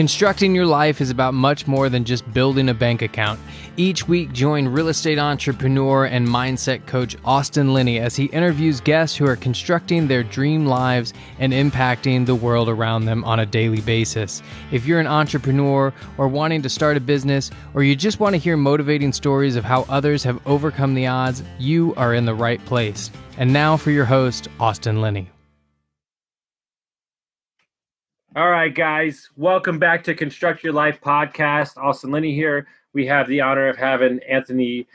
Constructing your life is about much more than just building a bank account. Each week, join real estate entrepreneur and mindset coach Austin Linney as he interviews guests who are constructing their dream lives and impacting the world around them on a daily basis. If you're an entrepreneur or wanting to start a business, or you just want to hear motivating stories of how others have overcome the odds, you are in the right place. And now for your host, Austin Linney. All right, guys, welcome back to Construct Your Life podcast. Austin Linney here. We have the honor of having Anthony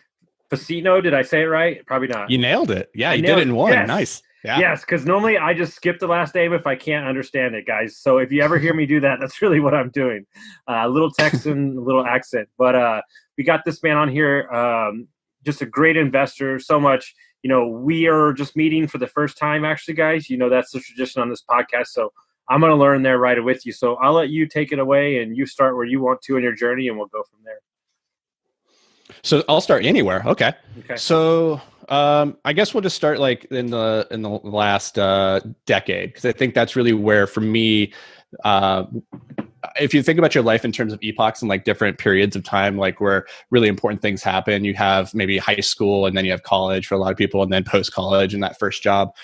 Vicino. Did I say it right? Probably not. You nailed it. Yeah, you did it in one. Yes. Nice. Yeah. Yes, because normally I just skip the last name if I can't understand it, guys. So if you ever hear me do that, that's really what I'm doing. A little Texan, a little accent. But we got this man on here, just a great investor, so much. You know, we are just meeting for the first time, actually, guys. You know, that's the tradition on this podcast. So I'm going to learn there right with you. So I'll let you take it away and you start where you want to in your journey and we'll go from there. So I'll start anywhere. Okay. So I guess we'll just start like in the last decade, because I think that's really where, for me, if you think about your life in terms of epochs and like different periods of time, like where really important things happen, you have maybe high school and then you have college for a lot of people and then post-college and that first job.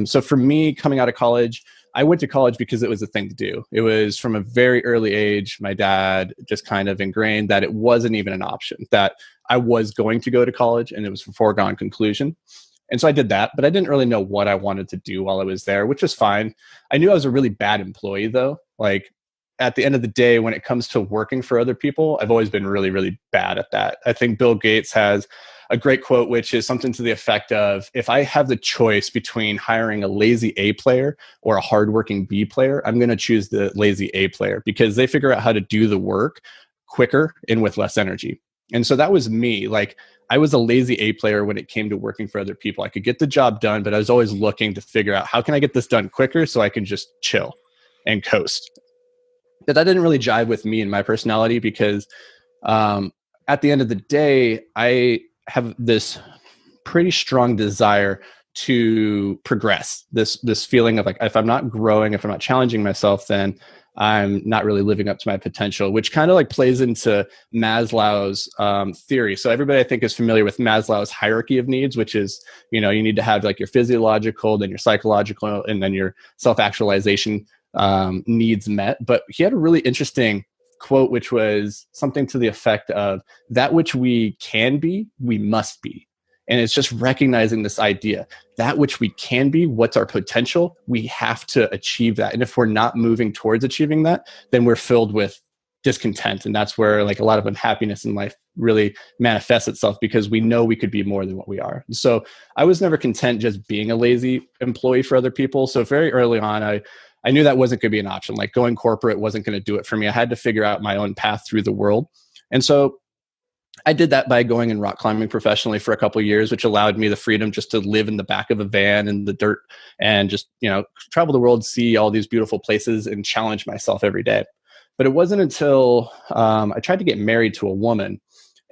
So for me, coming out of college, I went to college because it was a thing to do. It was from a very early age. My dad just kind of ingrained that it wasn't even an option, that I was going to go to college and it was a foregone conclusion. And so I did that, but I didn't really know what I wanted to do while I was there, which was fine. I knew I was a really bad employee though. Like at the end of the day, when it comes to working for other people, I've always been really, really bad at that. I think Bill Gates has a great quote, which is something to the effect of, if I have the choice between hiring a lazy A player or a hardworking B player, I'm going to choose the lazy A player because they figure out how to do the work quicker and with less energy. And so that was me. Like I was a lazy A player when it came to working for other people. I could get the job done, but I was always looking to figure out how can I get this done quicker so I can just chill and coast. But that didn't really jive with me and my personality because at the end of the day, I have this pretty strong desire to progress. This feeling of like, if I'm not growing, if I'm not challenging myself, then I'm not really living up to my potential, which kind of like plays into Maslow's theory. So everybody I think is familiar with Maslow's hierarchy of needs, which is, you know, you need to have like your physiological, then your psychological, and then your self-actualization needs met. But he had a really interesting quote, which was something to the effect of, that which we can be, we must be. And it's just recognizing this idea, that which we can be, what's our potential, we have to achieve that. And if we're not moving towards achieving that, then we're filled with discontent. And that's where like a lot of unhappiness in life really manifests itself, because we know we could be more than what we are. So I was never content just being a lazy employee for other people. So very early on, I knew that wasn't going to be an option. Like going corporate wasn't going to do it for me. I had to figure out my own path through the world. And so I did that by going and rock climbing professionally for a couple of years, which allowed me the freedom just to live in the back of a van in the dirt and just, you know, travel the world, see all these beautiful places and challenge myself every day. But it wasn't until I tried to get married to a woman.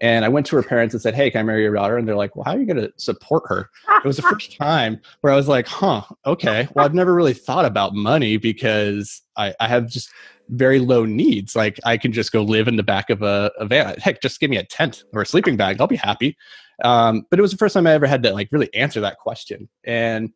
And I went to her parents and said, hey, can I marry your daughter? And they're like, well, how are you going to support her? It was the first time where I was like, okay. Well, I've never really thought about money because I have just very low needs. Like I can just go live in the back of a van. Heck, just give me a tent or a sleeping bag. I'll be happy. But it was the first time I ever had to like really answer that question. And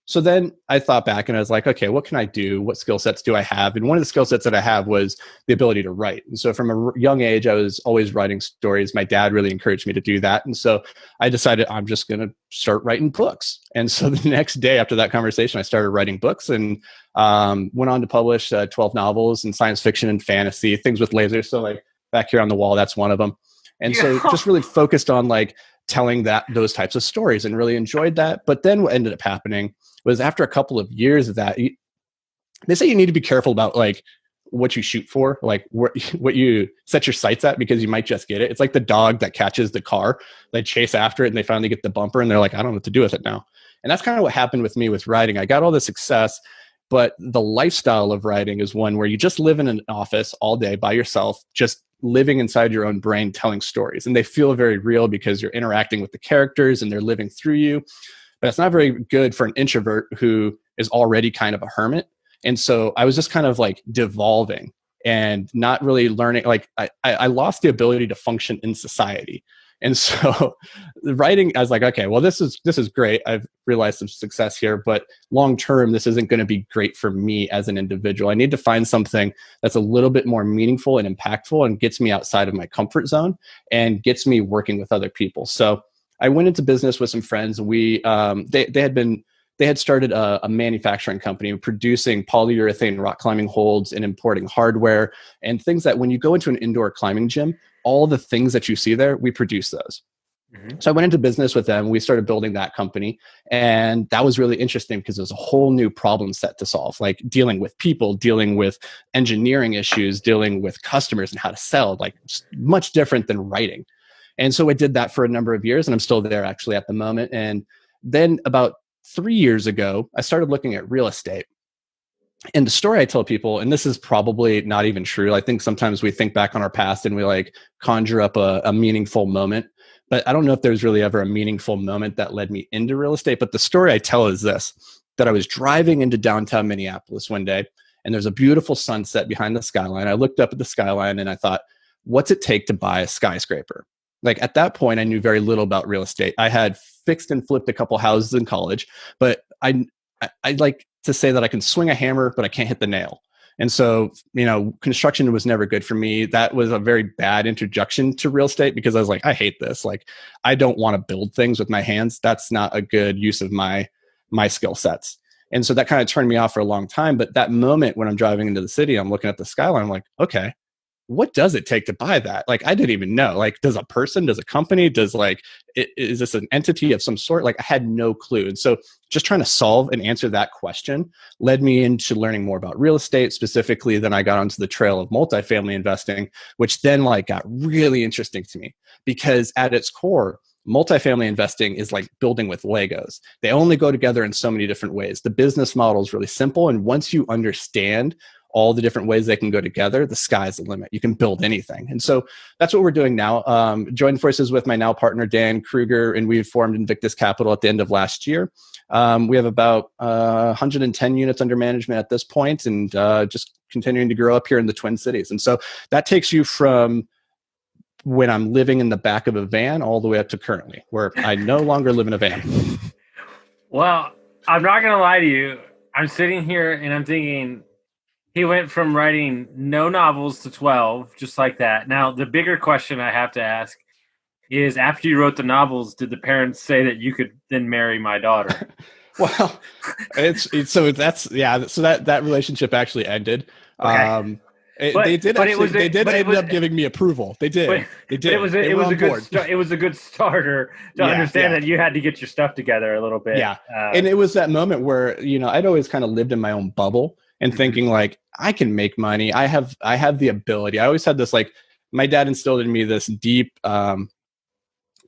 so then I thought back and I was like, okay, what can I do? What skill sets do I have? And one of the skill sets that I have was the ability to write. And so from a young age, I was always writing stories. My dad really encouraged me to do that. And so I decided I'm just going to start writing books. And so the next day after that conversation, I started writing books and went on to publish 12 novels in science fiction and fantasy, things with lasers. So like back here on the wall, that's one of them. And so just really focused on like telling those types of stories and really enjoyed that. But then what ended up happening was after a couple of years of that, they say you need to be careful about like what you shoot for, like what you set your sights at, because you might just get it. It's like the dog that catches the car. They chase after it and they finally get the bumper and they're like, I don't know what to do with it now. And that's kind of what happened with me with writing. I got all the success, but the lifestyle of writing is one where you just live in an office all day by yourself, just living inside your own brain, telling stories. And they feel very real because you're interacting with the characters and they're living through you. But it's not very good for an introvert who is already kind of a hermit. And so I was just kind of like devolving and not really learning. Like I lost the ability to function in society. And so the writing, I was like, okay, well, this is great. I've realized some success here, but long term, this isn't going to be great for me as an individual. I need to find something that's a little bit more meaningful and impactful and gets me outside of my comfort zone and gets me working with other people. So I went into business with some friends. We they had started a manufacturing company producing polyurethane rock climbing holds and importing hardware and things that when you go into an indoor climbing gym, all the things that you see there, we produce those. So I went into business with them. We started building that company. And that was really interesting because there's a whole new problem set to solve, like dealing with people, dealing with engineering issues, dealing with customers and how to sell, like much different than writing. And so I did that for a number of years, and I'm still there actually at the moment. And then about 3 years ago, I started looking at real estate. And the story I tell people, and this is probably not even true. I think sometimes we think back on our past and we like conjure up a meaningful moment. But I don't know if there's really ever a meaningful moment that led me into real estate. But the story I tell is this, that I was driving into downtown Minneapolis one day, and there's a beautiful sunset behind the skyline. I looked up at the skyline and I thought, what's it take to buy a skyscraper? Like at that point, I knew very little about real estate. I had fixed and flipped a couple houses in college, but I like to say that I can swing a hammer, but I can't hit the nail. And so, construction was never good for me. That was a very bad introduction to real estate because I was like, I hate this. Like, I don't want to build things with my hands. That's not a good use of my skill sets. And so that kind of turned me off for a long time. But that moment when I'm driving into the city, I'm looking at the skyline, I'm like, okay, what does it take to buy that? Like, I didn't even know. Like, does a person, does a company, is this an entity of some sort? Like, I had no clue. And so just trying to solve and answer that question led me into learning more about real estate. Specifically, then I got onto the trail of multifamily investing, which then got really interesting to me because at its core, multifamily investing is like building with Legos. They only go together in so many different ways. The business model is really simple. And once you understand all the different ways they can go together, the sky's the limit. You can build anything. And so that's what we're doing now. Joined forces with my now partner, Dan Kruger, and we formed Invictus Capital at the end of last year. We have about 110 units under management at this point and just continuing to grow up here in the Twin Cities. And so that takes you from when I'm living in the back of a van all the way up to currently, where I no longer live in a van. Well, I'm not going to lie to you. I'm sitting here and I'm thinking, he went from writing no novels to 12, just like that. Now, the bigger question I have to ask is, after you wrote the novels, did the parents say that you could then marry my daughter? Well, so that relationship actually ended. Okay. They did end up giving me approval. They did. It was a good starter to understand that you had to get your stuff together a little bit. Yeah. And it was that moment where, I'd always kind of lived in my own bubble and thinking like, I can make money. I have the ability. I always had this, like, my dad instilled in me this deep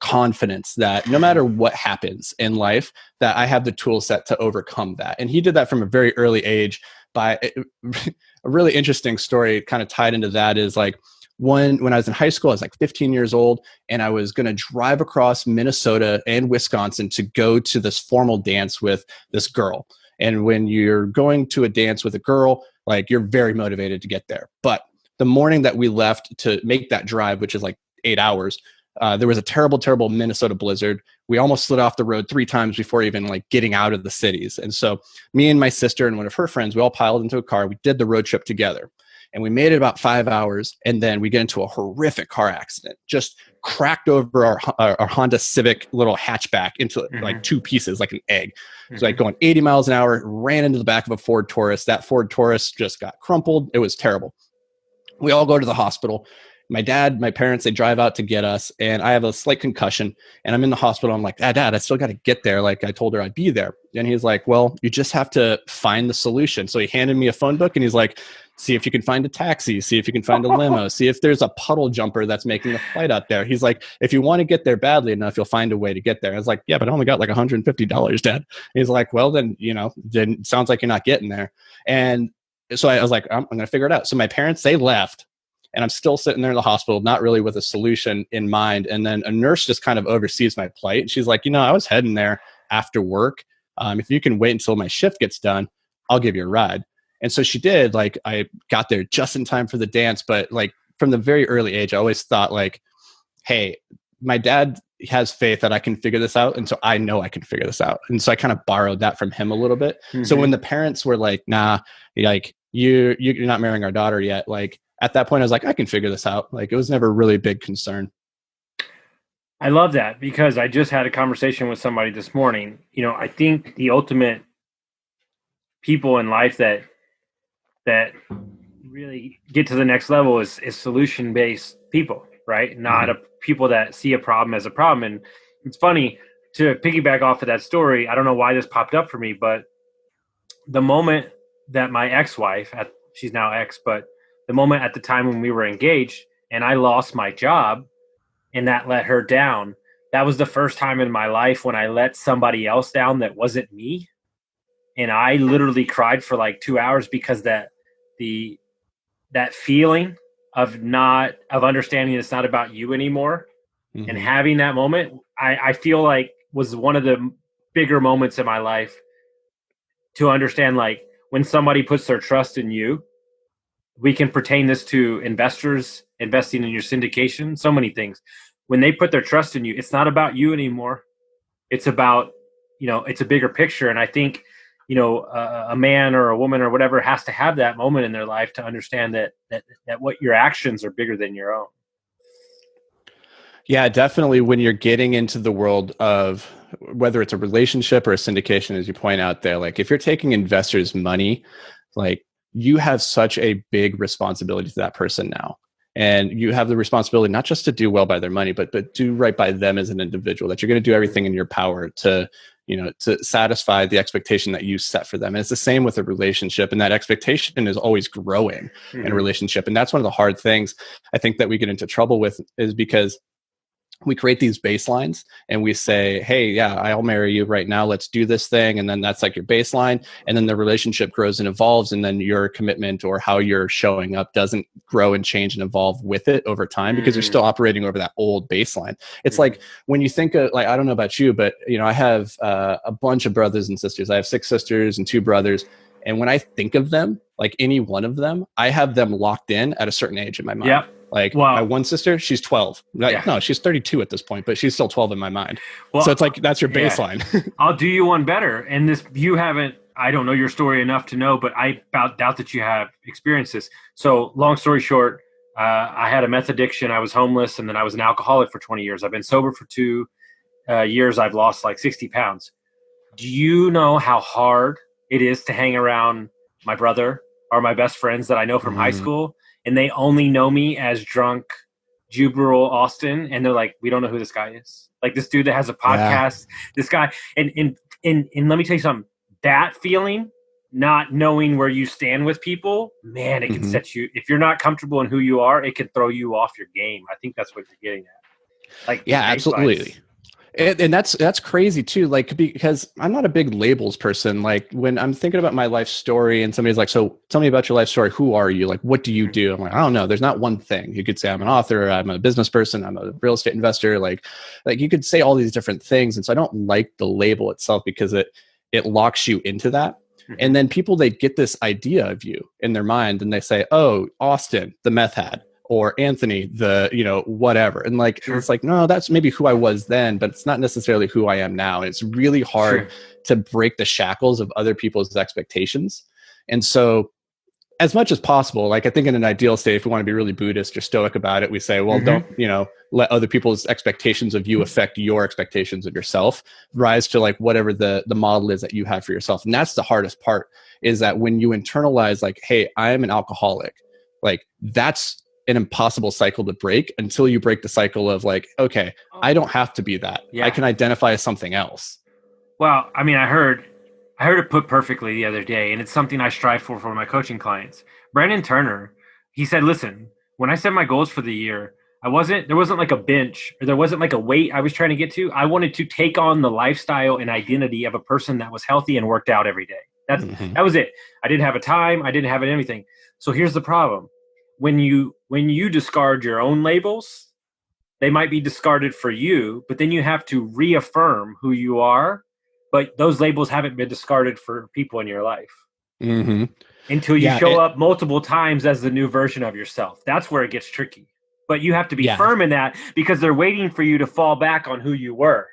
confidence that no matter what happens in life, that I have the tool set to overcome that. And he did that from a very early age. By a really interesting story kind of tied into that is like when I was in high school, I was like 15 years old, and I was going to drive across Minnesota and Wisconsin to go to this formal dance with this girl. And when you're going to a dance with a girl, like, you're very motivated to get there. But the morning that we left to make that drive, which is like 8 hours, there was a terrible, terrible Minnesota blizzard. We almost slid off the road 3 times before even like getting out of the cities. And so me and my sister and one of her friends, we all piled into a car. We did the road trip together, and we made it about 5 hours. And then we get into a horrific car accident, just cracked over our Honda Civic little hatchback into like 2 pieces, like an egg. It's like going 80 miles an hour, ran into the back of a Ford Taurus. That Ford Taurus just got crumpled. It was terrible. We all go to the hospital. My dad, my parents, they drive out to get us, and I have a slight concussion, and I'm in the hospital. I'm like, Dad, I still got to get there. Like, I told her I'd be there. And he's like, well, you just have to find the solution. So he handed me a phone book, and he's like, see if you can find a taxi, see if you can find a limo, see if there's a puddle jumper that's making a flight out there. He's like, if you want to get there badly enough, you'll find a way to get there. I was like, yeah, but I only got like $150, Dad. He's like, well, then, then sounds like you're not getting there. And so I was like, I'm going to figure it out. So my parents, they left. And I'm still sitting there in the hospital, not really with a solution in mind. And then a nurse just kind of oversees my plight. She's like, I was heading there after work. If you can wait until my shift gets done, I'll give you a ride. And so she did. Like, I got there just in time for the dance, but like from the very early age, I always thought like, hey, my dad has faith that I can figure this out. And so I know I can figure this out. And so I kind of borrowed that from him a little bit. So when the parents were like, nah, like you're not marrying our daughter yet. Like at that point, I was like, I can figure this out. Like it was never really a big concern. I love that because I just had a conversation with somebody this morning. You know, I think the ultimate people in life that really get to the next level is solution-based people, right? Not people that see a problem as a problem. And it's funny to piggyback off of that story. I don't know why this popped up for me, but the moment that my ex-wife, she's now ex, but the moment at the time when we were engaged and I lost my job and that let her down, that was the first time in my life when I let somebody else down that wasn't me. And I literally cried for like 2 hours because that feeling of understanding it's not about you anymore and having that moment, I feel like was one of the bigger moments in my life to understand, like, when somebody puts their trust in you. We can pertain this to investors investing in your syndication, so many things. When they put their trust in you, it's not about you anymore. It's about, it's a bigger picture. And I think, a man or a woman or whatever has to have that moment in their life to understand that what your actions are bigger than your own. Yeah, definitely. When you're getting into the world of whether it's a relationship or a syndication, as you point out there, like if you're taking investors' money, like you have such a big responsibility to that person now. And you have the responsibility not just to do well by their money, but do right by them as an individual, that you're going to do everything in your power to satisfy the expectation that you set for them. And it's the same with a relationship. And that expectation is always growing in a relationship. And that's one of the hard things I think that we get into trouble with, is because we create these baselines and we say, hey, yeah, I'll marry you right now. Let's do this thing. And then that's like your baseline. And then the relationship grows and evolves. And then your commitment or how you're showing up doesn't grow and change and evolve with it over time, because you're still operating over that old baseline. It's like when you think of, like, I don't know about you, but I have a bunch of brothers and sisters. I have 6 sisters and 2 brothers. And when I think of them, like any one of them, I have them locked in at a certain age in my mind. Yeah. Like my one sister, she's 12. No, she's 32 at this point, but she's still 12 in my mind. Well, so it's like, that's your baseline. Yeah. I'll do you one better. And I don't know your story enough to know, but I doubt that you have experienced this. So long story short, I had a meth addiction. I was homeless, and then I was an alcoholic for 20 years. I've been sober for 2 years. I've lost like 60 pounds. Do you know how hard it is to hang around my brother or my best friends that I know from high school, and they only know me as drunk, jubilant Austin, and they're like, we don't know who this guy is. Like, this dude that has a podcast, this guy. And let me tell you something, that feeling, not knowing where you stand with people, man, it can set you, if you're not comfortable in who you are, it can throw you off your game. I think that's what you're getting at. Like, yeah, absolutely. And that's crazy too, like, because I'm not a big labels person. Like, when I'm thinking about my life story and somebody's like, so tell me about your life story. Who are you? Like, what do you do? I'm like, I don't know. There's not one thing. You could say I'm an author, I'm a business person, I'm a real estate investor. Like you could say all these different things. And so I don't like the label itself, because it locks you into that. And then people, they get this idea of you in their mind and they say, oh, Austin, the meth head, or Anthony, the, whatever. And like, it's like, no, that's maybe who I was then, but it's not necessarily who I am now. And it's really hard to break the shackles of other people's expectations. And so as much as possible, like, I think in an ideal state, if we want to be really Buddhist or stoic about it, we say, well, don't, let other people's expectations of you affect your expectations of yourself. Rise to like whatever the model is that you have for yourself. And that's the hardest part, is that when you internalize, like, hey, I am an alcoholic, like, that's an impossible cycle to break until you break the cycle of like, okay, I don't have to be that. Yeah. I can identify as something else. Well, I mean, I heard it put perfectly the other day, and it's something I strive for my coaching clients. Brandon Turner, he said, listen, when I set my goals for the year, there wasn't like a bench, or there wasn't like a weight I was trying to get to. I wanted to take on the lifestyle and identity of a person that was healthy and worked out every day. That was it. I didn't have a time. I didn't have anything. So here's the problem. When you discard your own labels, they might be discarded for you, but then you have to reaffirm who you are. But those labels haven't been discarded for people in your life. Mm-hmm. until you show up multiple times as the new version of yourself. That's where it gets tricky. But you have to be firm in that, because they're waiting for you to fall back on who you were.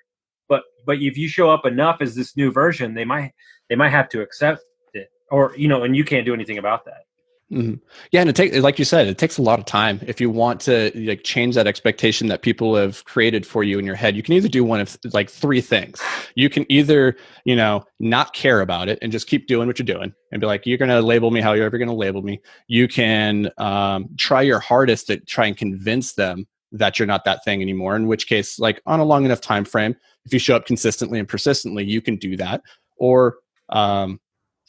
But if you show up enough as this new version, they might have to accept it, or and you can't do anything about that. Mm-hmm. Yeah, and it takes, like you said, it takes a lot of time if you want to like change that expectation that people have created for you in your head. You can either do one of like three things. You can either not care about it and just keep doing what you're doing and be like, you're going to label me how you're ever going to label me. You can try your hardest to try and convince them that you're not that thing anymore, in which case, like on a long enough time frame, if you show up consistently and persistently, you can do that. Or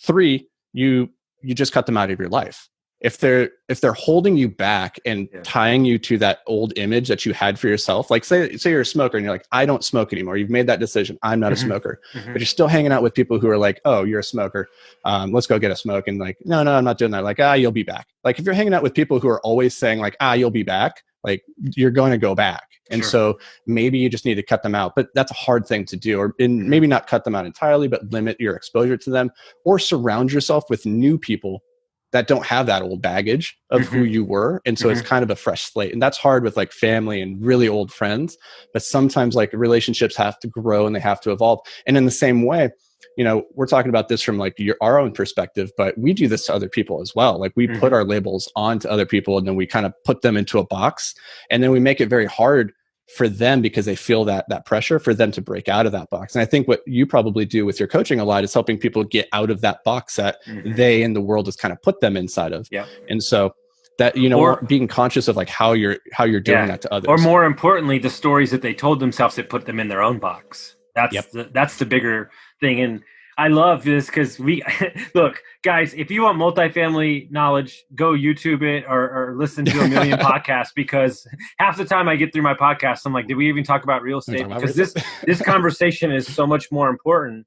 three, you just cut them out of your life. If they're holding you back and tying you to that old image that you had for yourself, like say you're a smoker and you're like, I don't smoke anymore. You've made that decision. I'm not a smoker, but you're still hanging out with people who are like, oh, you're a smoker. Let's go get a smoke. And like, no, I'm not doing that. Like, you'll be back. Like if you're hanging out with people who are always saying like, you'll be back, like you're going to go back. And so maybe you just need to cut them out, but that's a hard thing to do, or maybe not cut them out entirely, but limit your exposure to them, or surround yourself with new people that don't have that old baggage of who you were. And so it's kind of a fresh slate. And that's hard with like family and really old friends, but sometimes like relationships have to grow and they have to evolve. And in the same way, we're talking about this from like our own perspective, but we do this to other people as well. Like we put our labels onto other people and then we kind of put them into a box, and then we make it very hard for them because they feel that pressure for them to break out of that box. And I think what you probably do with your coaching a lot is helping people get out of that box that they in the world has kind of put them inside of. Yeah. And so that, being conscious of like how you're doing that to others. Or more importantly, the stories that they told themselves that put them in their own box. That's the bigger thing. And I love this because look, guys, if you want multifamily knowledge, go YouTube it or listen to a million podcasts, because half the time I get through my podcast, I'm like, did we even talk about real estate? Because this conversation is so much more important,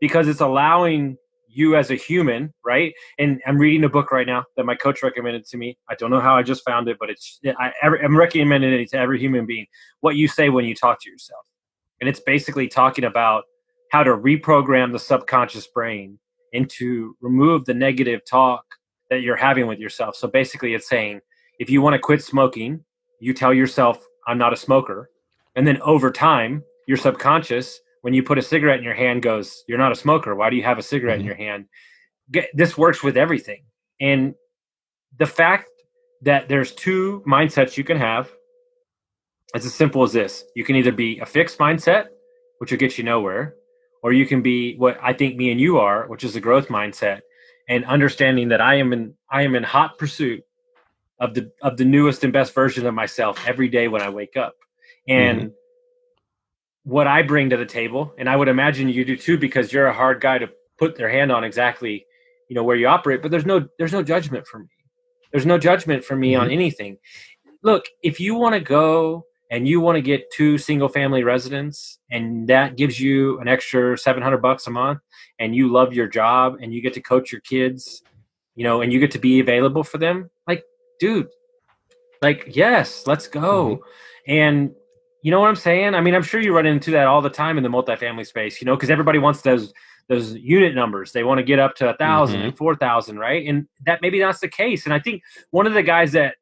because it's allowing you as a human, right? And I'm reading a book right now that my coach recommended to me. I don't know how I just found it, but I'm recommending it to every human being. What you say when you talk to yourself. And it's basically talking about how to reprogram the subconscious brain and to remove the negative talk that you're having with yourself. So basically it's saying, if you want to quit smoking, you tell yourself, I'm not a smoker. And then over time, your subconscious, when you put a cigarette in your hand, goes, you're not a smoker. Why do you have a cigarette in your hand? This works with everything. And the fact that there's two mindsets you can have, it's as simple as this. You can either be a fixed mindset, which will get you nowhere, or you can be what I think me and you are, which is a growth mindset, and understanding that I am in hot pursuit of the newest and best version of myself every day when I wake up. And what I bring to the table, and I would imagine you do too, because you're a hard guy to put their hand on exactly, where you operate, but there's no judgment for me. There's no judgment for me on anything. Look, if you want to go and you want to get 2 single family residents, and that gives you an extra $700 a month, and you love your job and you get to coach your kids, and you get to be available for them, like, dude, like, yes, let's go. And you know what I'm saying? I mean, I'm sure you run into that all the time in the multifamily space, because everybody wants those unit numbers. They want to get up to 1,000 and 4,000, right? And that maybe that's the case. And I think one of the guys that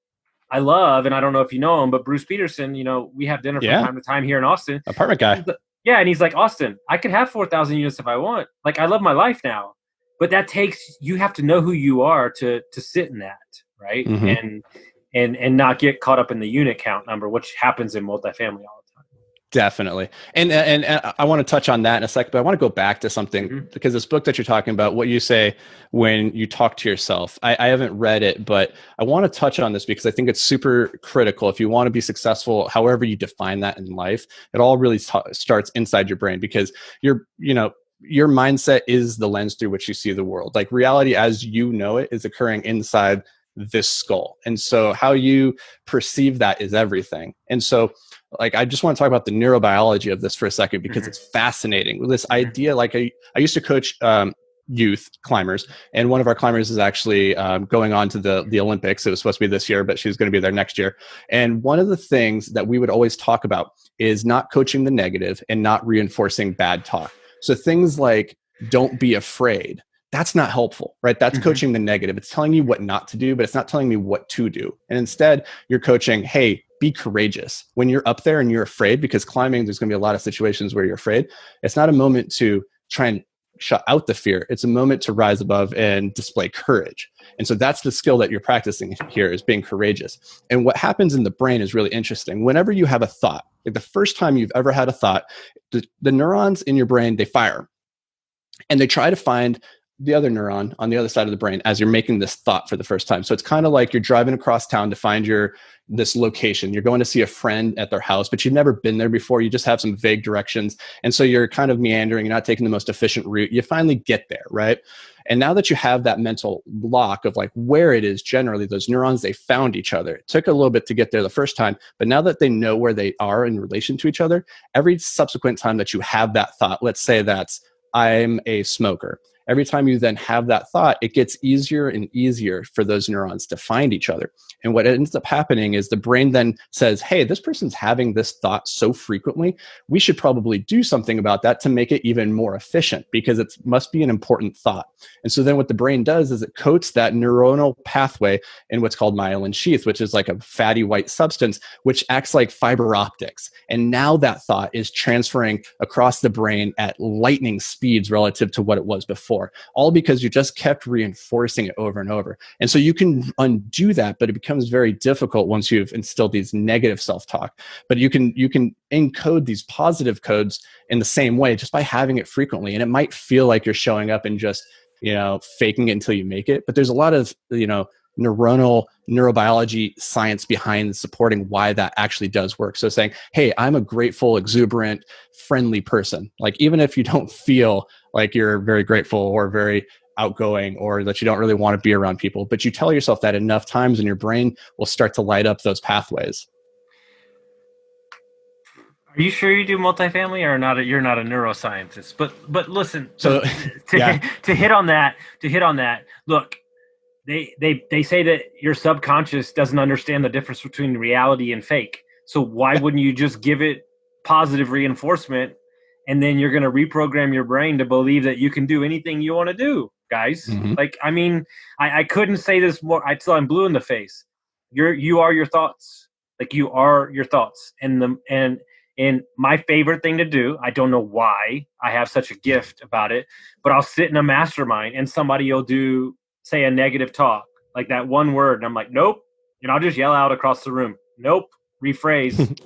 I love, and I don't know if you know him, but Bruce Peterson, we have dinner from time to time here in Austin. Apartment guy. Yeah, and he's like, Austin, I could have 4,000 units if I want. Like, I love my life now. But that you have to know who you are to sit in that, right? And not get caught up in the unit count number, which happens in multifamily all the time. Definitely. And I want to touch on that in a second, but I want to go back to something, because this book that you're talking about, what you say when you talk to yourself, I haven't read it, but I want to touch on this because I think it's super critical. If you want to be successful, however you define that in life, it all really starts inside your brain, because your mindset is the lens through which you see the world. Like, reality as you know it is occurring inside this skull. And so how you perceive that is everything. And so, like, I just want to talk about the neurobiology of this for a second, because it's fascinating. This idea, like, I used to coach youth climbers, and one of our climbers is actually going on to the Olympics. It was supposed to be this year, but she's going to be there next year. And one of the things that we would always talk about is not coaching the negative and not reinforcing bad talk. So things like, don't be afraid. That's not helpful, right? That's coaching the negative. It's telling you what not to do, but it's not telling me what to do. And instead, you're coaching, hey, be courageous. When you're up there and you're afraid, because climbing, there's going to be a lot of situations where you're afraid. It's not a moment to try and shut out the fear. It's a moment to rise above and display courage. And so that's the skill that you're practicing here, is being courageous. And what happens in the brain is really interesting. Whenever you have a thought, like the first time you've ever had a thought, the neurons in your brain, they fire. And they try to find the other neuron on the other side of the brain as you're making this thought for the first time. So it's kind of like you're driving across town to find this location. You're going to see a friend at their house, but you've never been there before. You just have some vague directions. And so you're kind of meandering, you're not taking the most efficient route. You finally get there, right? And now that you have that mental block of like where it is, generally those neurons, they found each other. It took a little bit to get there the first time, but now that they know where they are in relation to each other, every subsequent time that you have that thought, let's say that's, I'm a smoker. Every time you then have that thought, it gets easier and easier for those neurons to find each other. And what ends up happening is the brain then says, hey, this person's having this thought so frequently, we should probably do something about that to make it even more efficient, because it must be an important thought. And so then what the brain does is it coats that neuronal pathway in what's called myelin sheath, which is like a fatty white substance, which acts like fiber optics. And now that thought is transferring across the brain at lightning speeds relative to what it was before. All because you just kept reinforcing it over and over. And so you can undo that, but it becomes very difficult once you've instilled these negative self-talk. But you can encode these positive codes in the same way just by having it frequently. And it might feel like you're showing up and just, faking it until you make it. But there's a lot of, neurobiology science behind supporting why that actually does work. So saying, hey, I'm a grateful, exuberant, friendly person. Like, even if you don't feel like you're very grateful or very outgoing, or that you don't really want to be around people, but you tell yourself that enough times and your brain will start to light up those pathways. Are you sure you do multifamily, or not? You're not a neuroscientist, but listen. So to hit on that. Look, they say that your subconscious doesn't understand the difference between reality and fake. So why wouldn't you just give it positive reinforcement, and then you're going to reprogram your brain to believe that you can do anything you want to do, guys? Like, I mean, I couldn't say this more until I'm blue in the face. You are your thoughts. Like, you are your thoughts. And my favorite thing to do, I don't know why I have such a gift about it, but I'll sit in a mastermind and somebody will say a negative talk, like that one word. And I'm like, nope. And I'll just yell out across the room, nope, rephrase.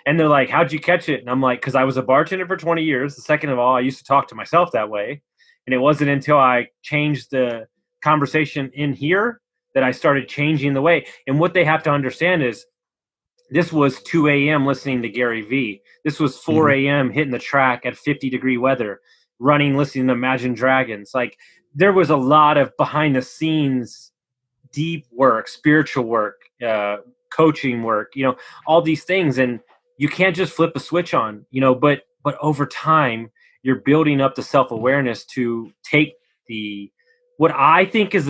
And they're like, how'd you catch it? And I'm like, because I was a bartender for 20 years. The second of all, I used to talk to myself that way. And it wasn't until I changed the conversation in here that I started changing the way. And what they have to understand is, this was 2 a.m. listening to Gary Vee. This was 4 a.m. hitting the track at 50-degree weather, running, listening to Imagine Dragons. Like, there was a lot of behind the scenes, deep work, spiritual work, coaching work, all these things. And you can't just flip a switch on, but over time, you're building up the self-awareness to take what I think is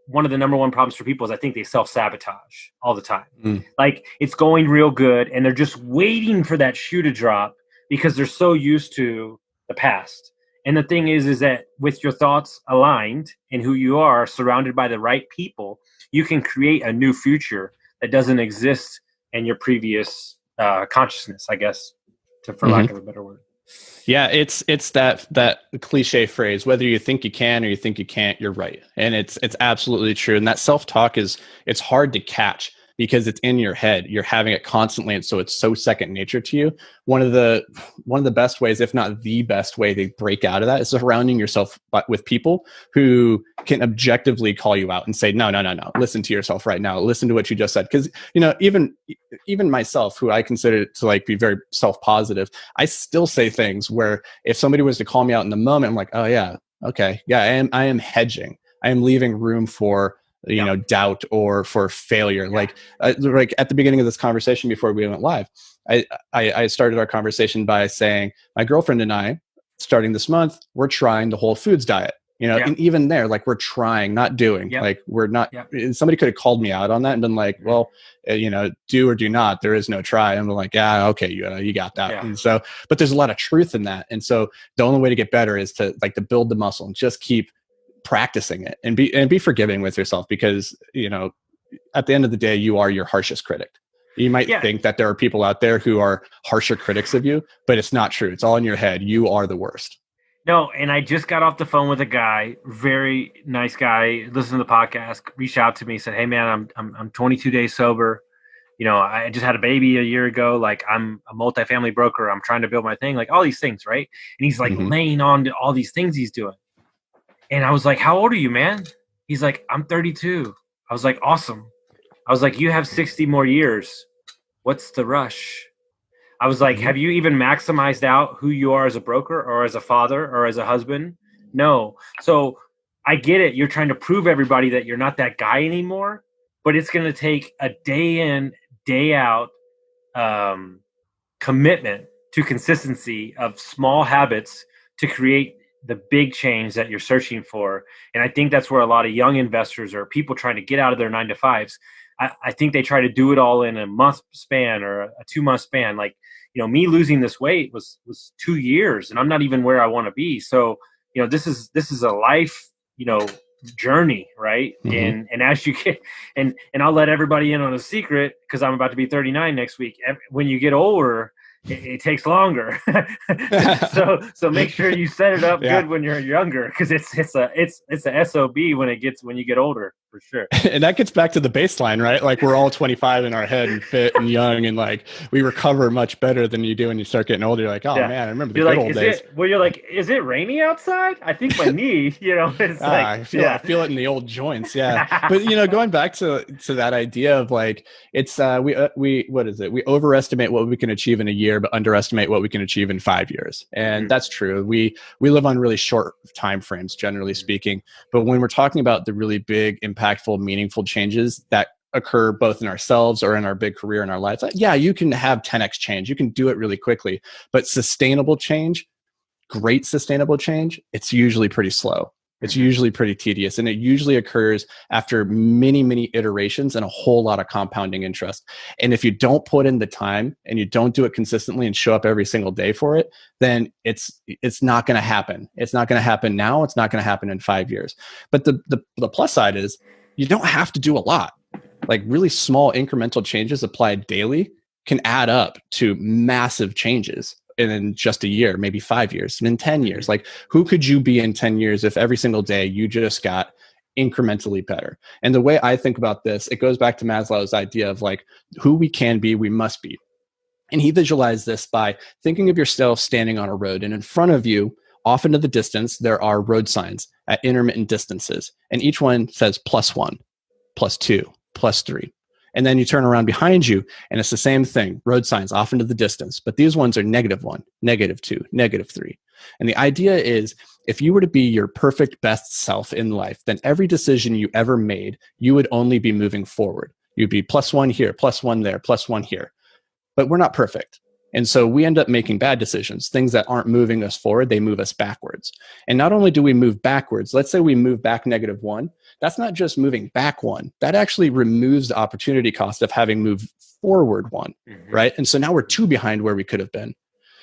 one of the number one problems for people is I think they self-sabotage all the time. Like, it's going real good and they're just waiting for that shoe to drop because they're so used to the past. And the thing is that with your thoughts aligned and who you are, surrounded by the right people, you can create a new future that doesn't exist in your previous consciousness, I guess, for lack of a better word. Yeah, it's that cliche phrase, whether you think you can or you think you can't, you're right. And it's absolutely true. And that self-talk it's hard to catch because it's in your head. You're having it constantly, and so it's so second nature to you. One of the best ways, if not the best way, to break out of that is surrounding yourself with people who can objectively call you out and say, no, listen to yourself right now. Listen to what you just said. Because even myself, who I consider to like be very self-positive, I still say things where if somebody was to call me out in the moment, I'm like, oh yeah, okay, yeah, I am hedging. I am leaving room for doubt or for failure. Like at the beginning of this conversation before we went live, I started our conversation by saying my girlfriend and I, starting this month, we're trying the whole foods diet. And even there, like, we're trying, not doing. Like, we're not. Somebody could have called me out on that and been like, well, do or do not. There is no try. And I'm like, yeah, okay, you got that. Yeah. And so, but there's a lot of truth in that. And so the only way to get better is to build the muscle and just keep practicing it and be forgiving with yourself, because, at the end of the day, you are your harshest critic. You might think that there are people out there who are harsher critics of you, but it's not true. It's all in your head. You are the worst. No, and I just got off the phone with a guy, very nice guy, listened to the podcast, reached out to me, said, "Hey man, I'm 22 days sober. I just had a baby a year ago. Like, I'm a multifamily broker. I'm trying to build my thing, like all these things, right?" And he's like laying on to all these things he's doing. And I was like, "How old are you, man?" He's like, "I'm 32. I was like, "Awesome." I was like, "You have 60 more years. What's the rush?" I was like, "Have you even maximized out who you are as a broker or as a father or as a husband?" No. So I get it. You're trying to prove everybody that you're not that guy anymore, but it's going to take a day in, day out commitment to consistency of small habits to create the big change that you're searching for. And I think that's where a lot of young investors or people trying to get out of their 9-to-5s, I think they try to do it all in a month span or a 2-month span. Like, me losing this weight was 2 years, and I'm not even where I want to be. So, this is a life, journey, right? And as you get, and I'll let everybody in on a secret, because I'm about to be 39 next week. When you get older, it takes longer. so make sure you set it up good when you're younger, because it's a SOB when you get older, for sure. And that gets back to the baseline, right? Like, we're all 25 in our head and fit and young, and like we recover much better than you do when you start getting older. You're like, oh man, I remember the good old days. You're like, is it rainy outside? I think my knee, it's I feel it in the old joints. Yeah. But going back to that idea of like, it's we what is it? We overestimate what we can achieve in a year, but underestimate what we can achieve in 5 years. And that's true. We live on really short time frames, generally speaking. But when we're talking about the really big, impactful, meaningful changes that occur both in ourselves or in our big career in our lives, you can have 10x change. You can do it really quickly. But sustainable change, great sustainable change, it's usually pretty slow. It's usually pretty tedious, and it usually occurs after many, many iterations and a whole lot of compounding interest. And if you don't put in the time and you don't do it consistently and show up every single day for it, then it's not going to happen. It's not going to happen now. It's not going to happen in 5 years. But the plus side is you don't have to do a lot. Like, really small incremental changes applied daily can add up to massive changes in just a year, maybe 5 years, and in 10 years. Like, who could you be in 10 years if every single day you just got incrementally better? And the way I think about this, it goes back to Maslow's idea of like, who we can be, we must be. And he visualized this by thinking of yourself standing on a road, and in front of you, off into the distance, there are road signs at intermittent distances. And each one says +1, +2, +3. And then you turn around behind you, and it's the same thing, road signs off into the distance. But these ones are -1, -2, -3. And the idea is, if you were to be your perfect best self in life, then every decision you ever made, you would only be moving forward. You'd be +1 here, +1 there, +1 here. But we're not perfect. And so we end up making bad decisions, things that aren't moving us forward, they move us backwards. And not only do we move backwards, let's say we move back -1, that's not just moving back 1, that actually removes the opportunity cost of having moved forward 1, right? And so now we're 2 behind where we could have been.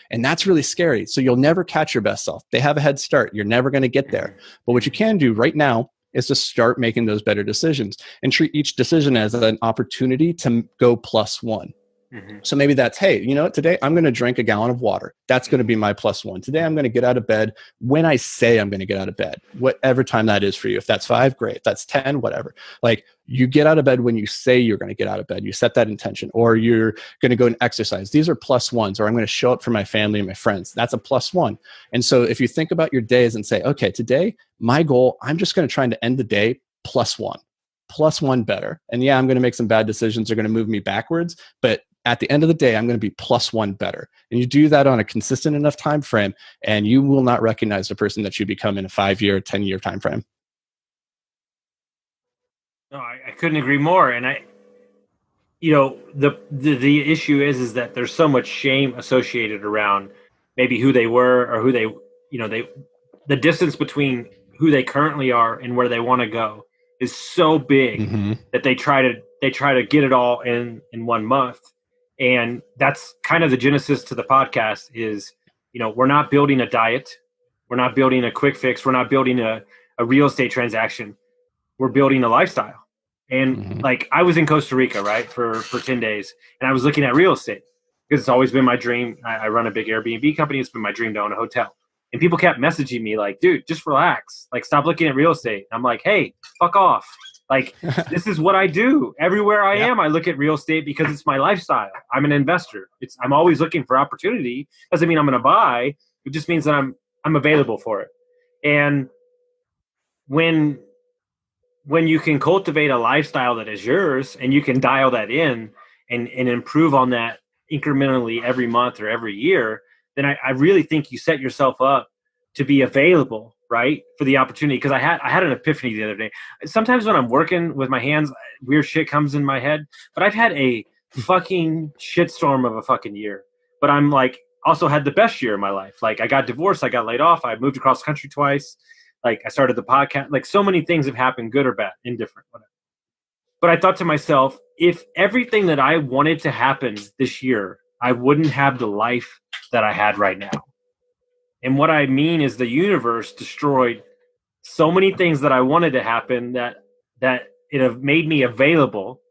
And that's really scary. So you'll never catch your best self. They have a head start. You're never going to get there. But what you can do right now is to start making those better decisions and treat each decision as an opportunity to go +1. So maybe that's, hey, you know what, today I'm going to drink a gallon of water. That's going to be my +1. Today I'm going to get out of bed when I say I'm going to get out of bed, whatever time that is for you. If that's 5, great. If that's 10, whatever. Like, you get out of bed when you say you're going to get out of bed. You set that intention, or you're going to go and exercise. These are +1s, or I'm going to show up for my family and my friends. That's a +1. And so if you think about your days and say, okay, today, my goal, I'm just going to try to end the day +1. +1 better. And yeah, I'm going to make some bad decisions. They're going to move me backwards. But at the end of the day, I'm going to be +1 better. And you do that on a consistent enough time frame, and you will not recognize the person that you become in a 5-year, 10-year time frame. No, I couldn't agree more. And the issue is that there's so much shame associated around maybe who they were, or who the distance between who they currently are and where they want to go is so big that they try to get it all in 1 month. And that's kind of the genesis to the podcast is, we're not building a diet. We're not building a quick fix. We're not building a a real estate transaction. We're building a lifestyle. And like I was in Costa Rica, right, for 10 days, and I was looking at real estate because it's always been my dream. I run a big Airbnb company. It's been my dream to own a hotel. And people kept messaging me like, dude, just relax. Like, stop looking at real estate. I'm like, hey, fuck off. Like, this is what I do. Everywhere I am, I look at real estate because it's my lifestyle. I'm an investor. I'm always looking for opportunity. Doesn't mean I'm going to buy. It just means that I'm available for it. And when you can cultivate a lifestyle that is yours and you can dial that in and improve on that incrementally every month or every year, then I really think you set yourself up to be available, right, for the opportunity. Because I had an epiphany the other day. Sometimes when I'm working with my hands, weird shit comes in my head. But I've had a fucking shitstorm of a fucking year. But I'm like also had the best year of my life. Like I got divorced, I got laid off, I moved across the country twice. Like I started the podcast. Like so many things have happened, good or bad, indifferent, whatever. But I thought to myself, if everything that I wanted to happen this year, I wouldn't have the life that I had right now. And what I mean is the universe destroyed so many things that I wanted to happen that it have made me available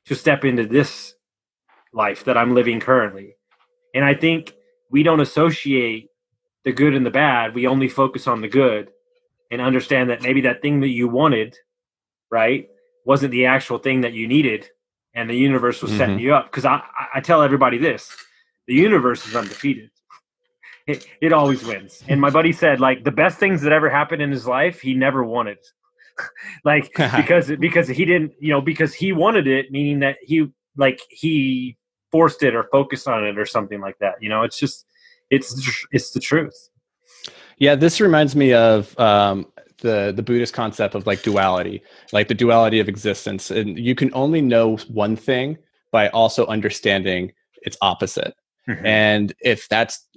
to step into this life that I'm living currently. And I think we don't associate the good and the bad. We only focus on the good and understand that maybe that thing that you wanted, right, wasn't the actual thing that you needed. And the universe was setting you up. Because I tell everybody this, the universe is undefeated. It always wins. And my buddy said, like, the best things that ever happened in his life, he never wanted. Like, because he didn't, because he wanted it, meaning that he forced it or focused on it or something like that. It's just, it's the truth. Yeah, this reminds me of the Buddhist concept of like duality, like the duality of existence. And you can only know one thing by also understanding its opposite. And if that's,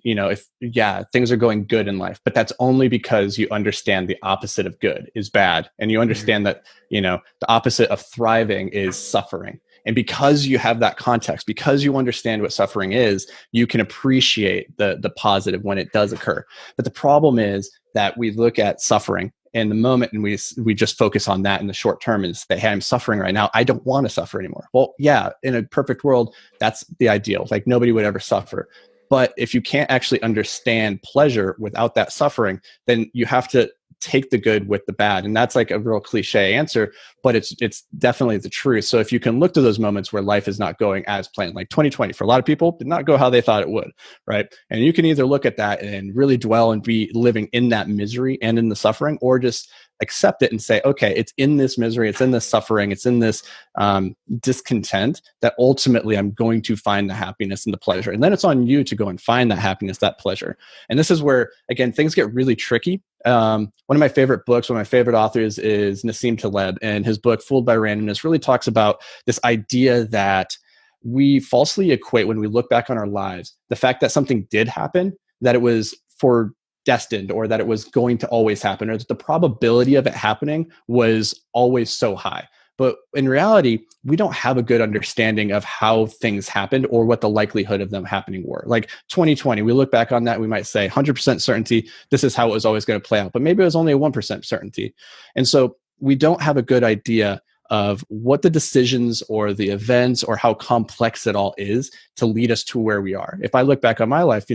things are going good in life, but that's only because you understand the opposite of good is bad. And you understand that, the opposite of thriving is suffering. And because you have that context, because you understand what suffering is, you can appreciate the positive when it does occur. But the problem is that we look at suffering in the moment and we just focus on that in the short term and say, hey, I'm suffering right now. I don't want to suffer anymore. Well, yeah, in a perfect world, that's the ideal. Like nobody would ever suffer. But if you can't actually understand pleasure without that suffering, then you have to take the good with the bad. And that's like a real cliche answer, but it's definitely the truth. So if you can look to those moments where life is not going as planned, like 2020, for a lot of people did not go how they thought it would, right? And you can either look at that and really dwell and be living in that misery and in the suffering, or just accept it and say, okay, it's in this misery, it's in this suffering, it's in this discontent that ultimately I'm going to find the happiness and the pleasure. And then it's on you to go and find that happiness, that pleasure. And this is where, again, things get really tricky. One of my favorite books, one of my favorite authors is Nassim Taleb, and his book, Fooled by Randomness, really talks about this idea that we falsely equate when we look back on our lives, the fact that something did happen, that it was destined, or that it was going to always happen, or that the probability of it happening was always so high. But in reality, we don't have a good understanding of how things happened or what the likelihood of them happening were. Like 2020, we look back on that, we might say 100% certainty, this is how it was always going to play out. But maybe it was only a 1% certainty. And so we don't have a good idea of what the decisions or the events or how complex it all is to lead us to where we are. If I look back on my life,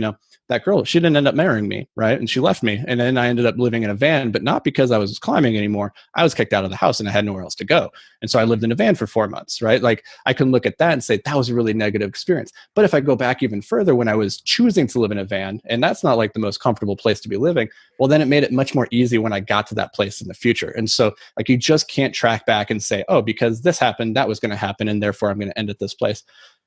that girl, she didn't end up marrying me, right? And she left me. And then I ended up living in a van, but not because I was climbing anymore. I was kicked out of the house and I had nowhere else to go. And so I lived in a van for 4 months, right? Like I can look at that and say, that was a really negative experience. But if I go back even further, when I was choosing to live in a van, and that's not like the most comfortable place to be living, well, then it made it much more easy when I got to that place in the future. And so like, you just can't track back and say, oh, because this happened, that was going to happen. And therefore I'm going to end at this place.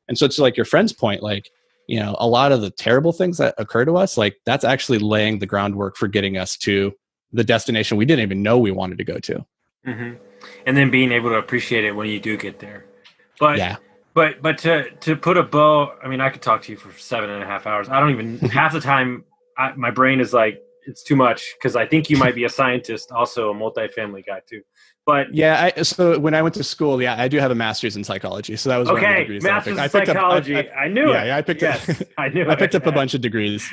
And so it's like your friend's point, like, a lot of the terrible things that occur to us, like that's actually laying the groundwork for getting us to the destination we didn't even know we wanted to go to. And then being able to appreciate it when you do get there. But yeah. But to put a bow, I mean, I could talk to you for 7.5 hours. I don't even half the time. My brain is like it's too much because I think you might be a scientist, also a multifamily guy too. But Yeah. So when I went to school, yeah, I do have a master's in psychology. So that was one of the okay, degrees that I picked. master's in I picked up, psychology. I knew yeah, it. yeah, I picked up, Yes, I knew I picked it. up a bunch of degrees.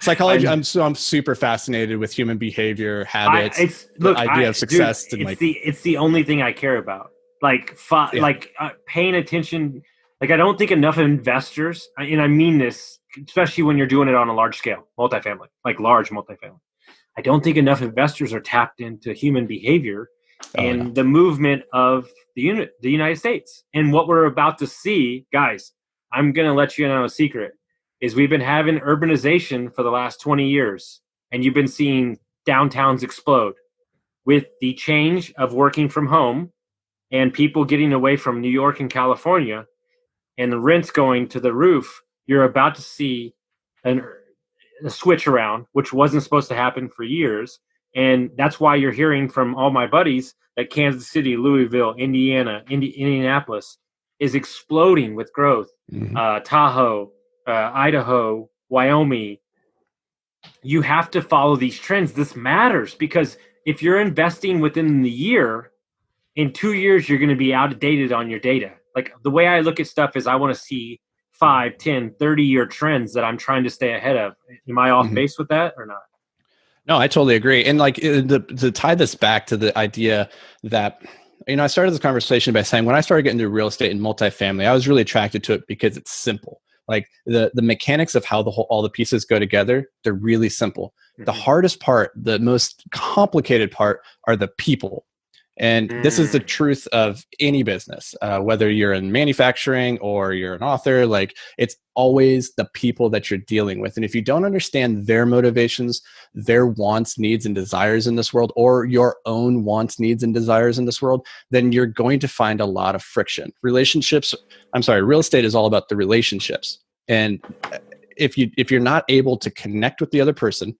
Psychology. I, I'm super fascinated with human behavior, I habits, it's the look, idea of dude, success, and like, it's the only thing I care about. Like, yeah. like paying attention. Like, I don't think enough investors, and I mean this, especially when you're doing it on a large scale, multifamily, like large multifamily. I don't think enough investors are tapped into human behavior Oh yeah. and the movement of the United States. And what we're about to see, guys, I'm going to let you know a secret, is we've been having urbanization for the last 20 years, and you've been seeing downtowns explode with the change of working from home and people getting away from New York and California and the rents going to the roof. You're about to see an a switch around, which wasn't supposed to happen for years. And that's why you're hearing from all my buddies that Kansas City, Louisville, Indiana, Indianapolis is exploding with growth. Mm-hmm. Tahoe, Idaho, Wyoming. You have to follow these trends. This matters because if you're investing within the year, in 2 years, you're going to be outdated on your data. Like the way I look at stuff is I want to see 5, 10, 30-year trends that I'm trying to stay ahead of. Am I off Mm-hmm. base with that or not? No, I totally agree. And like to tie this back to the idea that, I started this conversation by saying when I started getting into real estate and multifamily, I was really attracted to it because it's simple. Like the mechanics of how all the pieces go together, they're really simple. Mm-hmm. The hardest part, the most complicated part, are the people. And this is the truth of any business, whether you're in manufacturing or you're an author, like it's always the people that you're dealing with. And if you don't understand their motivations, their wants, needs, and desires in this world, or your own wants, needs, and desires in this world, then you're going to find a lot of friction. Real estate is all about the relationships. And if you're not able to connect with the other person,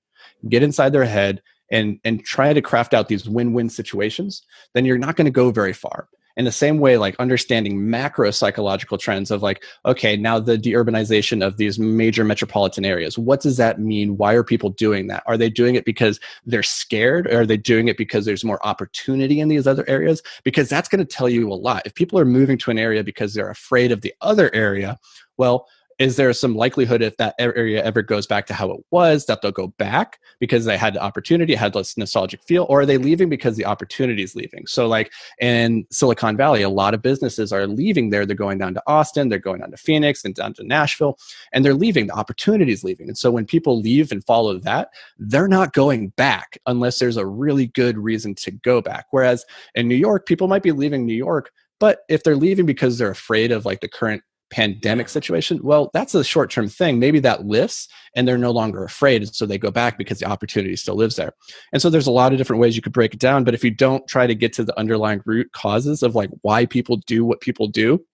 get inside their head, and try to craft out these win-win situations, then you're not going to go very far. In the same way, like understanding macro psychological trends of like, okay, now the deurbanization of these major metropolitan areas, what does that mean? Why are people doing that? Are they doing it because they're scared? Or are they doing it because there's more opportunity in these other areas? Because that's going to tell you a lot. If people are moving to an area because they're afraid of the other area, well, is there some likelihood if that area ever goes back to how it was that they'll go back because they had the opportunity, had less nostalgic feel, or are they leaving because the opportunity is leaving? So like in Silicon Valley, a lot of businesses are leaving there. They're going down to Austin, they're going down to Phoenix and down to Nashville, and they're leaving. The opportunity is leaving. And so when people leave and follow that, they're not going back unless there's a really good reason to go back. Whereas in New York, people might be leaving New York, but if they're leaving because they're afraid of like the current pandemic situation, well, that's a short-term thing. Maybe that lifts and they're no longer afraid. And so they go back because the opportunity still lives there. And so there's a lot of different ways you could break it down. But if you don't try to get to the underlying root causes of like why people do what people do,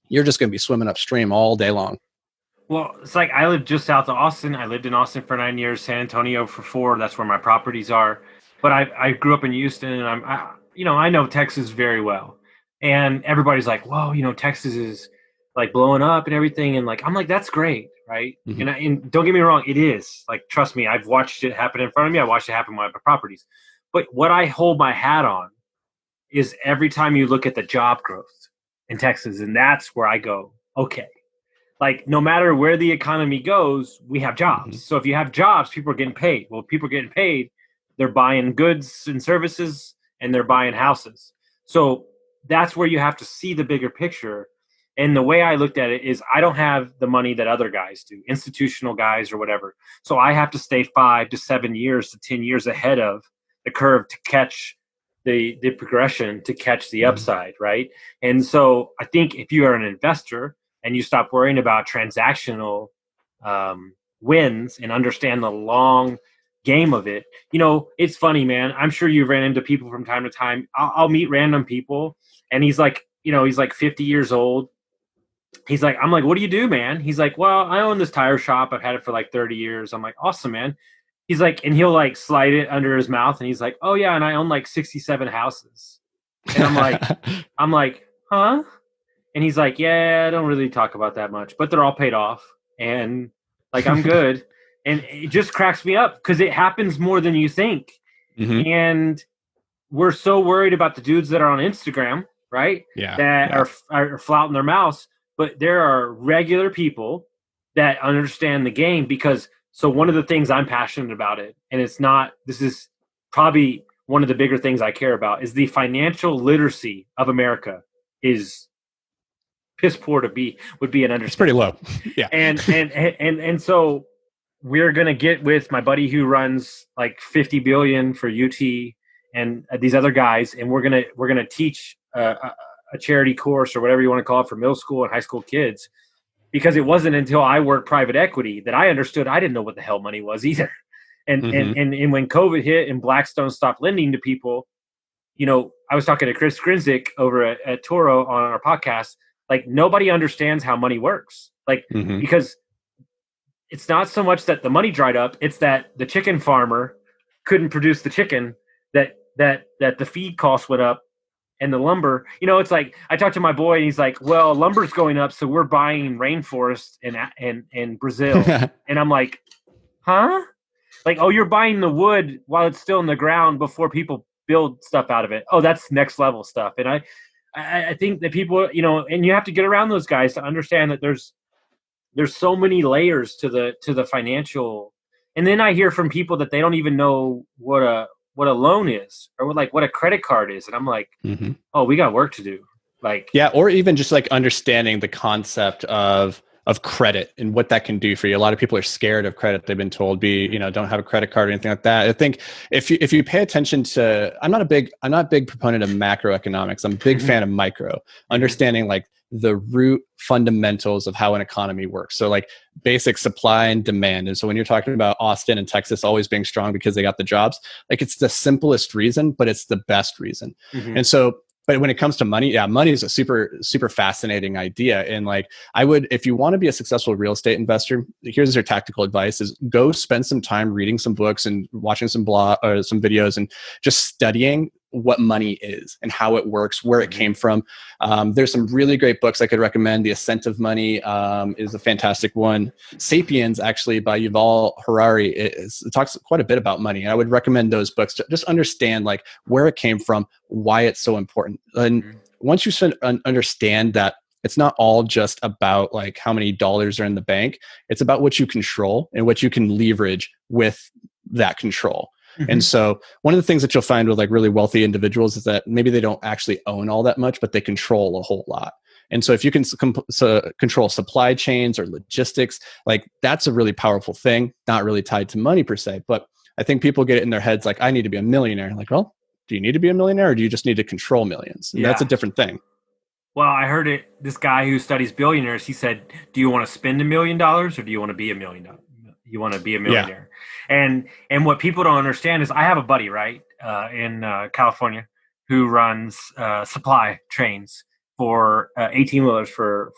you're just going to be swimming upstream all day long. Well, it's like I live just south of Austin. I lived in Austin for 9 years, San Antonio for 4. That's where my properties are. But I grew up in Houston, and I know Texas very well. And everybody's like, "Whoa, Texas is like blowing up and everything." And like I'm like, "That's great, right?" Mm-hmm. And don't get me wrong, it is. Like, trust me, I've watched it happen in front of me. I watched it happen with my properties. But what I hold my hat on is every time you look at the job growth in Texas, and that's where I go, okay. Like no matter where the economy goes, we have jobs. Mm-hmm. So if you have jobs, people are getting paid. Well, people are getting paid, they're buying goods and services and they're buying houses. So that's where you have to see the bigger picture. And the way I looked at it is I don't have the money that other guys do, institutional guys or whatever. So I have to stay 5 to 7 years to 10 years ahead of the curve to catch the progression, to catch the upside, right? And so I think if you are an investor, and you stop worrying about transactional wins and understand the long game of it. It's funny, man. I'm sure you've ran into people from time to time. I'll meet random people, and he's like 50 years old. He's like, I'm like, what do you do, man? He's like, well, I own this tire shop. I've had it for like 30 years. I'm like, awesome, man. He's like, and he'll like slide it under his mouth, and he's like, oh yeah, and I own like 67 houses. And I'm like, huh? And he's like, yeah, I don't really talk about that much, but they're all paid off. And like, I'm good. And it just cracks me up because it happens more than you think. Mm-hmm. And we're so worried about the dudes that are on Instagram, right? Yeah. That Yeah. are flouting their mouths, but there are regular people that understand the game. Because so one of the things I'm passionate about it, and it's not, this is probably one of the bigger things I care about, is the financial literacy of America is piss poor would be an It's pretty understatement. low. Yeah. And so we're gonna get with my buddy who runs like 50 billion for UT and these other guys, and we're gonna teach a charity course or whatever you want to call it for middle school and high school kids, because it wasn't until I worked private equity that I understood. I didn't know what the hell money was either. Mm-hmm. And when COVID hit and Blackstone stopped lending to people, I was talking to Chris Grinzik over at Toro on our podcast. Like, nobody understands how money works. Like, Mm-hmm. because it's not so much that the money dried up; it's that the chicken farmer couldn't produce the chicken, that the feed costs went up, and the lumber. It's like I talked to my boy, and he's like, "Well, lumber's going up, so we're buying rainforest in Brazil," and I'm like, "Huh?" Like, "Oh, you're buying the wood while it's still in the ground before people build stuff out of it." Oh, that's next level stuff. And I think that people, and you have to get around those guys to understand that there's so many layers to the financial. And then I hear from people that they don't even know what a loan is, or what a credit card is, and I'm like, Mm-hmm. oh, we got work to do. Like, Yeah, or even just like understanding the concept of credit and what that can do for you. A lot of people are scared of credit. They've been told don't have a credit card or anything like that. I think if you pay attention to, I'm not a big proponent of macroeconomics. I'm a big fan of micro, understanding like the root fundamentals of how an economy works. So like basic supply and demand. And so when you're talking about Austin and Texas always being strong because they got the jobs, like it's the simplest reason, but it's the best reason. mm-hmm. And so, but when it comes to money, yeah, money is a super, super fascinating idea. And like, if you want to be a successful real estate investor, here's your tactical advice: is go spend some time reading some books and watching some some videos and just studying what money is and how it works, where it came from. There's some really great books I could recommend. The Ascent of Money is a fantastic one. Sapiens, actually, by Yuval Harari, it talks quite a bit about money. And I would recommend those books to just understand like where it came from, why it's so important. And once you understand that it's not all just about like how many dollars are in the bank, it's about what you control and what you can leverage with that control. Mm-hmm. And so one of the things that you'll find with like really wealthy individuals is that maybe they don't actually own all that much, but they control a whole lot. And so if you can control supply chains or logistics, like that's a really powerful thing, not really tied to money per se. But I think people get it in their heads like, I need to be a millionaire. Like, well, do you need to be a millionaire, or do you just need to control millions? And that's a different thing. Well, I heard this guy who studies billionaires, he said, do you want to spend $1 million, or do you want to be $1 million? You want to be a millionaire. Yeah. And what people don't understand is I have a buddy, right, in California, who runs supply trains for 18-wheelers for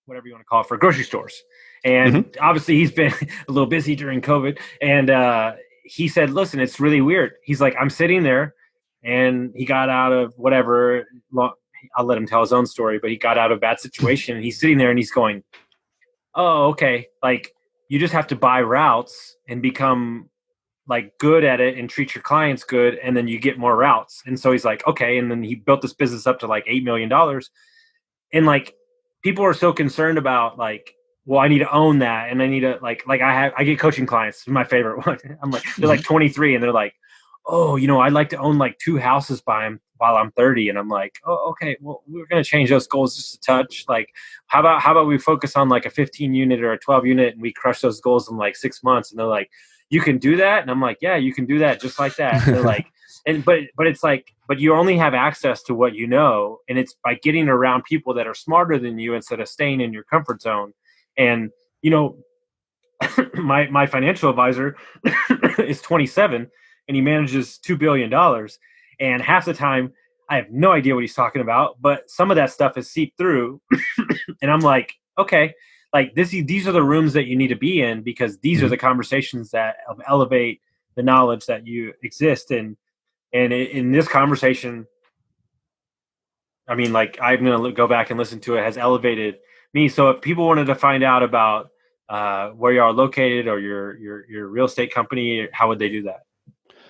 whatever you want to call it, for grocery stores. And obviously he's been a little busy during COVID. And he said, listen, it's really weird. He's like, I'm sitting there, and he got out of whatever. I'll let him tell his own story, but he got out of a bad situation, and he's sitting there and he's going, oh, okay. Like, you just have to buy routes and become like good at it and treat your clients good, and then you get more routes. And so he's like, okay. And then he built this business up to like $8 million. And like, people are so concerned about like, well, I need to own that, and I need to like I get coaching clients. This is my favorite one. I'm like, they're like 23, and they're like, oh, I'd like to own like 2 houses by him while I'm 30. And I'm like, oh, okay, well, we're going to change those goals just a touch. Like, how about we focus on like a 15 unit or a 12 unit, and we crush those goals in like 6 months? And they're like, you can do that? And I'm like, yeah, you can do that just like that. And they're like, but it's like, but you only have access to what you know. And it's by getting around people that are smarter than you instead of staying in your comfort zone. And, my financial advisor is 27, and he manages $2 billion. And half the time I have no idea what he's talking about, but some of that stuff is seeped through. And I'm like, okay, like these are the rooms that you need to be in, because these are the conversations that elevate the knowledge that you exist in. And in this conversation, I mean, like, I'm going to go back and listen to it, has elevated me. So if people wanted to find out about where you are located or your real estate company, how would they do that?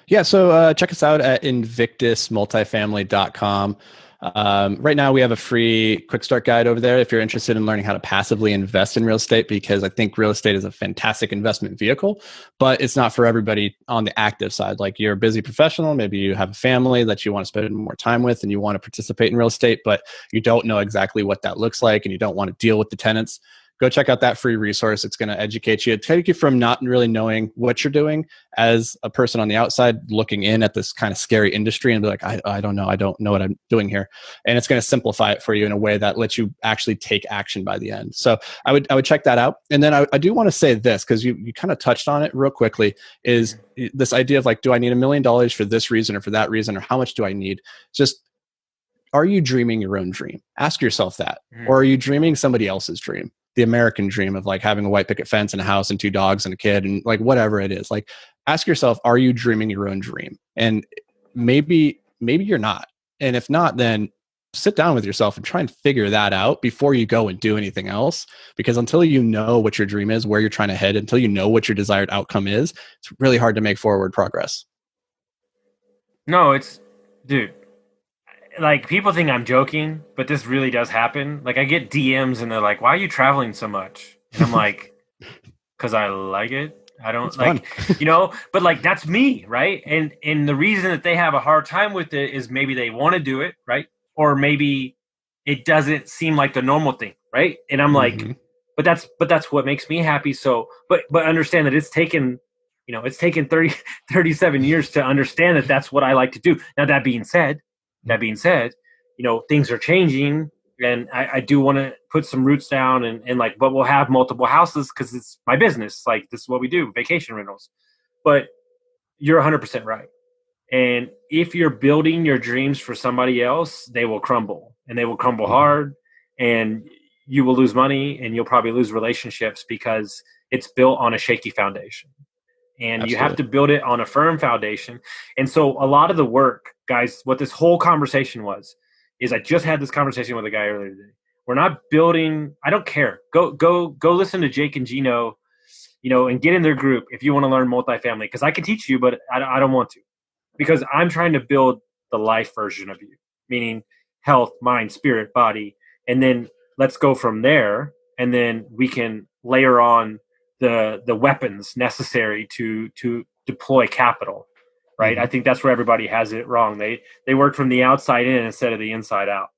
Yeah, so check us out at invictusmultifamily.com. Right now, we have a free quick start guide over there if you're interested in learning how to passively invest in real estate, because I think real estate is a fantastic investment vehicle, but it's not for everybody on the active side. Like, you're a busy professional, maybe you have a family that you want to spend more time with and you want to participate in real estate, but you don't know exactly what that looks like and you don't want to deal with the tenants. Go check out that free resource. It's going to educate you, take you from not really knowing what you're doing as a person on the outside looking in at this kind of scary industry and be like, I don't know what I'm doing here. And it's going to simplify it for you in a way that lets you actually take action by the end. So I would check that out. And then I do want to say this, because you kind of touched on it real quickly, is this idea of like, do I need $1 million for this reason or for that reason, or how much do I need? Just, are you dreaming your own dream? Ask yourself that. Or are you dreaming somebody else's dream? The American dream of like having a white picket fence and a house and 2 dogs and a kid and like whatever it is. Like, ask yourself, are you dreaming your own dream? And maybe you're not. And if not, then sit down with yourself and try and figure that out before you go and do anything else. Because until you know what your dream is, where you're trying to head, until you know what your desired outcome is, it's really hard to make forward progress. No, dude, like, people think I'm joking, but this really does happen. Like, I get DMs and they're like, why are you traveling so much? And I'm like, because I like it. I don't It's like, fun. but like, that's me. Right. And the reason that they have a hard time with it is maybe they want to do it. Right. Or maybe it doesn't seem like the normal thing. Right. And I'm like, but that's what makes me happy. So, but understand that it's taken 37 years to understand that that's what I like to do. Now, that being said, things are changing, and I do want to put some roots down and like, but we'll have multiple houses because it's my business. Like, this is what we do, vacation rentals. But you're 100% right. And if you're building your dreams for somebody else, they will crumble, and they will crumble hard, and you will lose money, and you'll probably lose relationships because it's built on a shaky foundation. And Absolutely. you have to build it on a firm foundation. And so a lot of the work, guys, what this whole conversation is I just had this conversation with a guy earlier today. We're not building, I don't care. Go listen to Jake and Gino, and get in their group if you want to learn multifamily, because I can teach you, but I don't want to, because I'm trying to build the life version of you, meaning health, mind, spirit, body. And then let's go from there. And then we can layer on the weapons necessary to deploy capital, right? I think that's where everybody has it wrong. They work from the outside in instead of the inside out.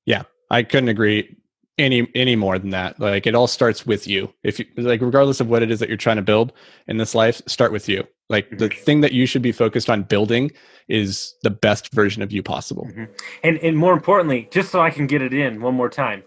Yeah, I couldn't agree any more than that. Like, it all starts with you. If you, like, regardless of what it is that you're trying to build in this life, start with you. Like, the thing that you should be focused on building is the best version of you possible. And more importantly, just so I can get it in one more time,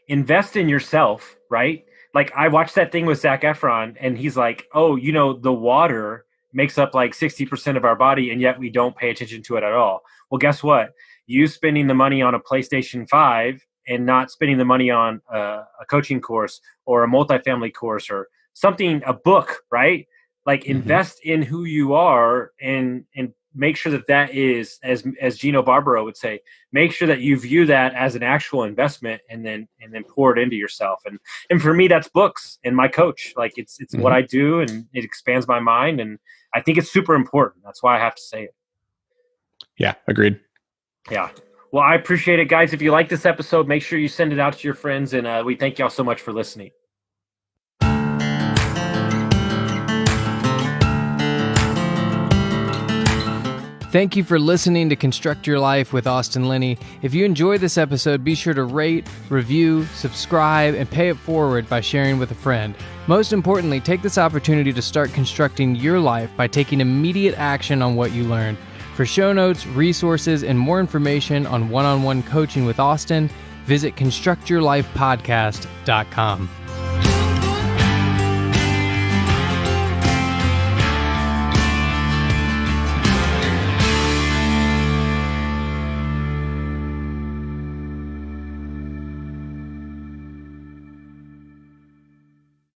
invest in yourself, right? Like, I watched that thing with Zac Efron, and he's like, oh, the water makes up like 60% of our body, and yet we don't pay attention to it at all. Well, guess what? You spending the money on a PlayStation 5 and not spending the money on a coaching course or a multifamily course or something, a book, right? Like, invest in who you are and make sure that is, as Gino Barbaro would say, make sure that you view that as an actual investment, and then pour it into yourself. And for me, that's books and my coach. Like, it's what I do, and it expands my mind, and I think it's super important. That's why I have to say it. Yeah, agreed. Yeah. Well, I appreciate it, guys. If you like this episode, make sure you send it out to your friends, and we thank y'all so much for listening. Thank you for listening to Construct Your Life with Austin Linney. If you enjoyed this episode, be sure to rate, review, subscribe, and pay it forward by sharing with a friend. Most importantly, take this opportunity to start constructing your life by taking immediate action on what you learned. For show notes, resources, and more information on one-on-one coaching with Austin, visit constructyourlifepodcast.com.